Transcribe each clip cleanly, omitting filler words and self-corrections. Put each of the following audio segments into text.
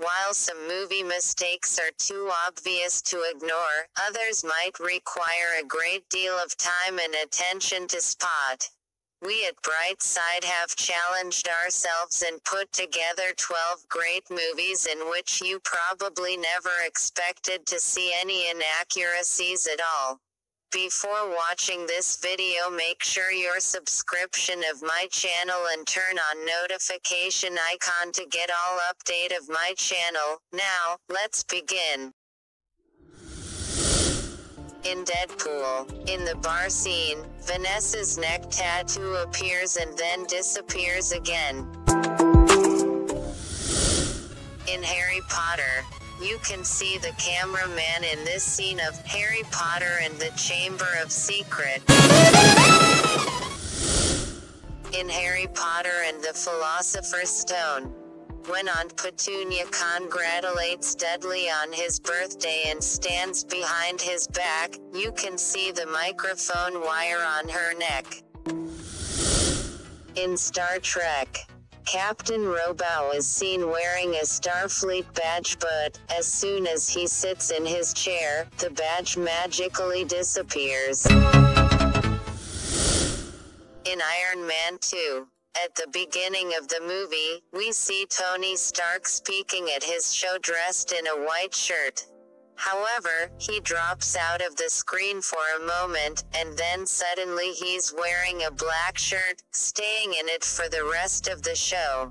While some movie mistakes are too obvious to ignore, others might require a great deal of time and attention to spot. We at Brightside have challenged ourselves and put together 12 great movies in which you probably never expected to see any inaccuracies at all. Before watching this video, make sure your subscription of my channel and turn on notification icon to get all update of my channel. Now, let's begin. In Deadpool, in the bar scene, Vanessa's neck tattoo appears and then disappears again. In Harry Potter, you can see the cameraman in this scene of Harry Potter and the Chamber of Secrets. In Harry Potter and the Philosopher's Stone, when Aunt Petunia congratulates Dudley on his birthday and stands behind his back, you can see the microphone wire on her neck. In Star Trek, Captain Robow is seen wearing a Starfleet badge, but as soon as he sits in his chair, the badge magically disappears. In Iron Man 2, at the beginning of the movie, we see Tony Stark speaking at his show dressed in a white shirt. However, he drops out of the screen for a moment, and then suddenly he's wearing a black shirt, staying in it for the rest of the show.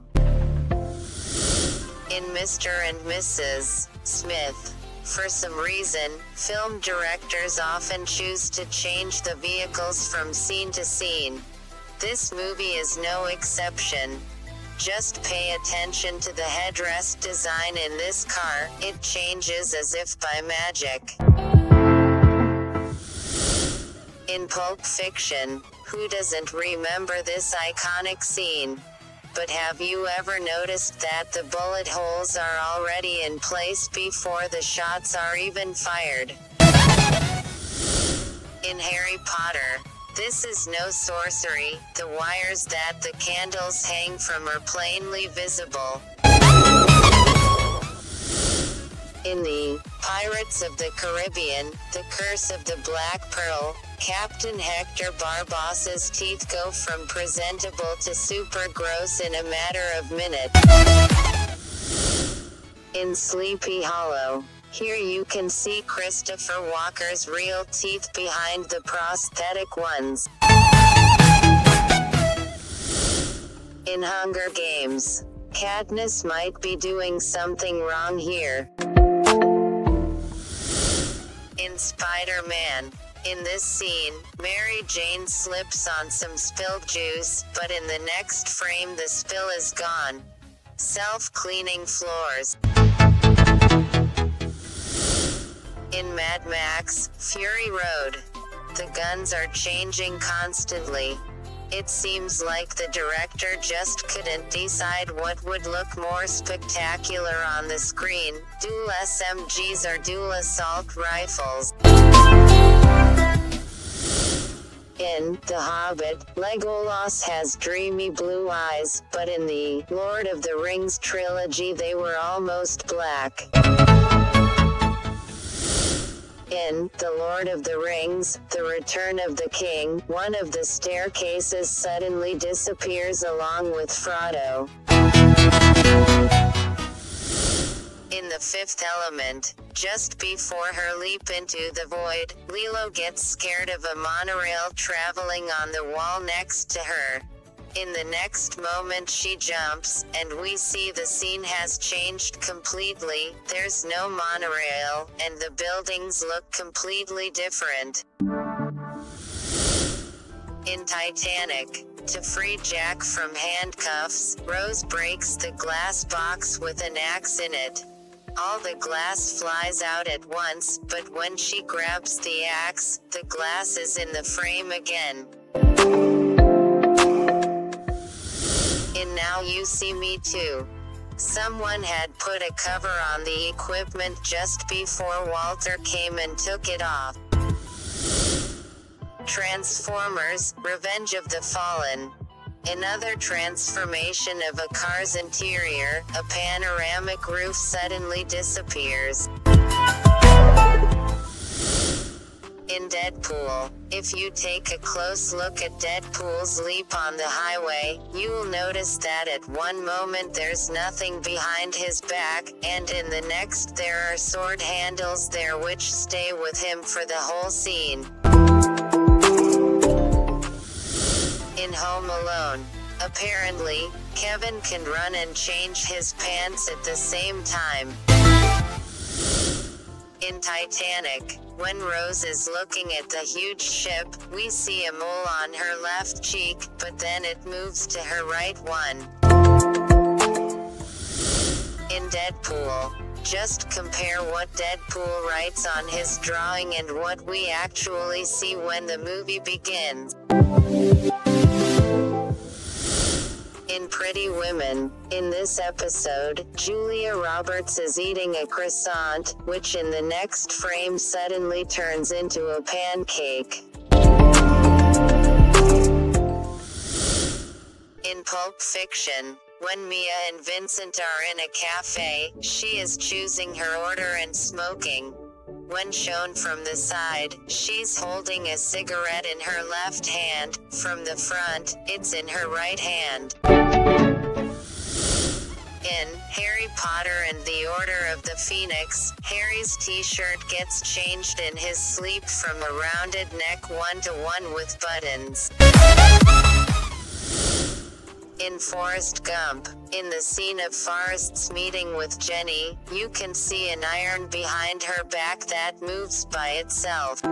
In Mr. and Mrs. Smith, for some reason, film directors often choose to change the vehicles from scene to scene. This movie is no exception. Just pay attention to the headrest design in this car, it changes as if by magic. In Pulp Fiction, who doesn't remember this iconic scene? But have you ever noticed that the bullet holes are already in place before the shots are even fired? In Harry Potter, this is no sorcery, the wires that the candles hang from are plainly visible. In the Pirates of the Caribbean, The Curse of the Black Pearl, Captain Hector Barbossa's teeth go from presentable to super gross in a matter of minutes. In Sleepy Hollow, here you can see Christopher Walker's real teeth behind the prosthetic ones. In Hunger Games, Katniss might be doing something wrong here. In Spider-Man, in this scene, Mary Jane slips on some spilled juice, but in the next frame the spill is gone. Self-cleaning floors. In Mad Max, Fury Road, the guns are changing constantly. It seems like the director just couldn't decide what would look more spectacular on the screen, dual SMGs or dual assault rifles. In The Hobbit, Legolas has dreamy blue eyes, but in the Lord of the Rings trilogy they were almost black. In The Lord of the Rings, The Return of the King, one of the staircases suddenly disappears along with Frodo. In The Fifth Element, just before her leap into the void, Lilo gets scared of a monorail traveling on the wall next to her. In the next moment she jumps, and we see the scene has changed completely. There's no monorail, and the buildings look completely different. In Titanic, to free Jack from handcuffs, Rose breaks the glass box with an axe in it. All the glass flies out at once, but when she grabs the axe, the glass is in the frame again. In Now You See Me Too, someone had put a cover on the equipment just before Walter came and took it off. Transformers: Revenge of the Fallen. Another transformation of a car's interior, a panoramic roof suddenly disappears. In Deadpool, if you take a close look at Deadpool's leap on the highway, you will notice that at one moment there's nothing behind his back, and in the next there are sword handles there which stay with him for the whole scene. In Home Alone, apparently, Kevin can run and change his pants at the same time. In Titanic, when Rose is looking at the huge ship, we see a mole on her left cheek, but then it moves to her right one. In Deadpool, just compare what Deadpool writes on his drawing and what we actually see when the movie begins. In Pretty Women, in this episode, Julia Roberts is eating a croissant, which in the next frame suddenly turns into a pancake. In Pulp Fiction, when Mia and Vincent are in a cafe, she is choosing her order and smoking. When shown from the side, she's holding a cigarette in her left hand. From the front, it's in her right hand. In Harry Potter and the Order of the Phoenix, Harry's t-shirt gets changed in his sleep from a rounded neck one-to-one with buttons. In Forrest Gump, in the scene of Forrest's meeting with Jenny, you can see an iron behind her back that moves by itself.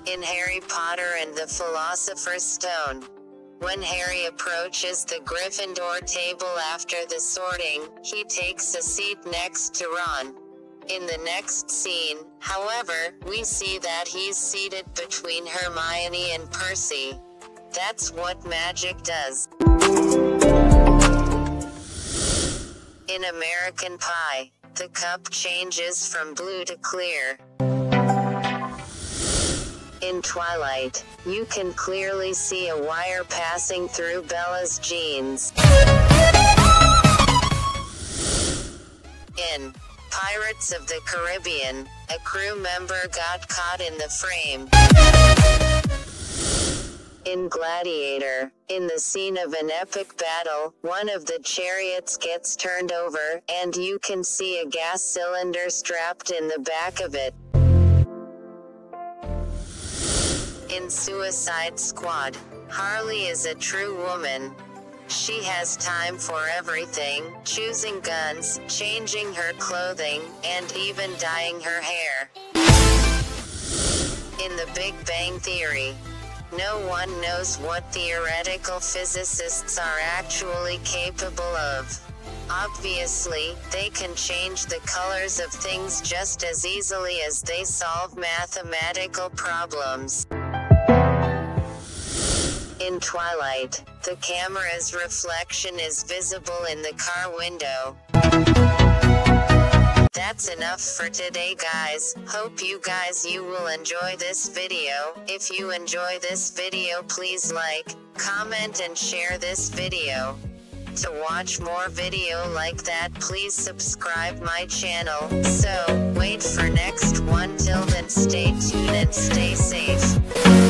In Harry Potter and the Philosopher's Stone, when Harry approaches the Gryffindor table after the sorting, he takes a seat next to Ron. In the next scene, however, we see that he's seated between Hermione and Percy. That's what magic does. In American Pie, the cup changes from blue to clear. In Twilight, you can clearly see a wire passing through Bella's jeans. In Pirates of the Caribbean, a crew member got caught in the frame. In Gladiator, in the scene of an epic battle, one of the chariots gets turned over, and you can see a gas cylinder strapped in the back of it. In Suicide Squad, Harley is a true woman. She has time for everything, choosing guns, changing her clothing, and even dyeing her hair. In The Big Bang Theory, no one knows what theoretical physicists are actually capable of. Obviously, they can change the colors of things just as easily as they solve mathematical problems. In Twilight, the camera's reflection is visible in the car window. That's enough for today, guys. Hope you will enjoy this video. If you enjoy this video, please like, comment and share this video. To watch more video like that, please subscribe my channel. So, wait for next one. Till then, stay tuned and stay safe.